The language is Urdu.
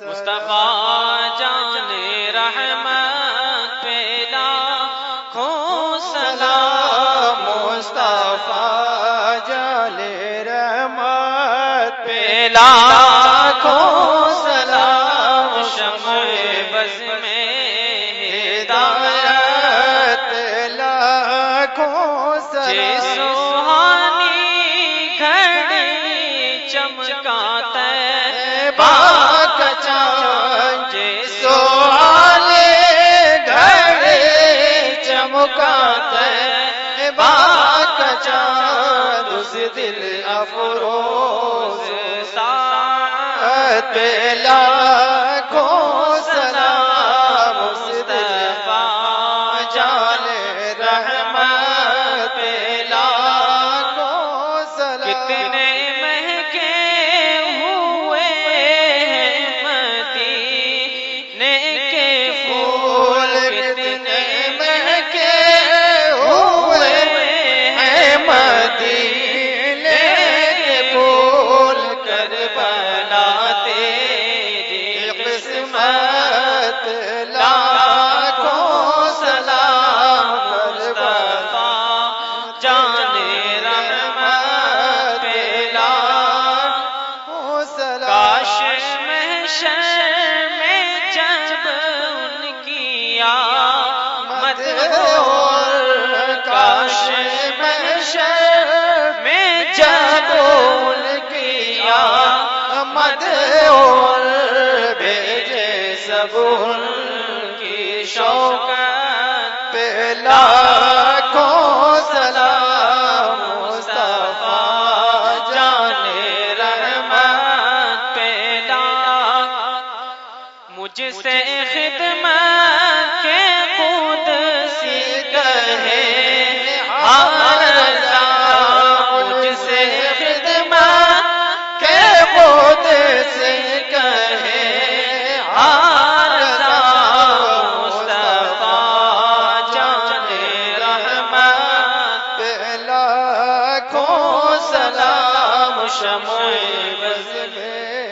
مصطفیٰ جان رحمت پہ لاکھوں سلام، مصطفیٰ جان رحمت پہ لاکھوں سلام، شمع بز میں ہدایت لاکھوں جے سلام، سوہانی گھڑی چمکاتا با کا چاند جے سوہانے گھڑے چمکاتا ہے، با کا چاند اس دل افروز ساتھ پہ لاکھوں سلام، اس دل جان رحمت پہ لاکھوں سلام، کتنے مہنگے ہوئے ہیں مدینے کے پھول، کتنے مہکے ہوئے ہیں مدینے کے پھول، کربلا تیری قسمت لاکھوں سلام، مصطفیٰ جان رحمت پہ لاکھوں سلام، کاش محشر میں جب ان کی آمد ہو، کاش محشر میں جب ان کی آمد ہو، بھیجے سب ان کی شوقت پہ لاکھوں سلام، مصطفیٰ جان رحمت پہ مجھ سے خدمت کے خود سی کہے آرزا، مجھ سے خدمت کے خود سے کہے آرزا، مصطفیٰ جان رحمت پہ لاکھوں سلام، شمع بز میں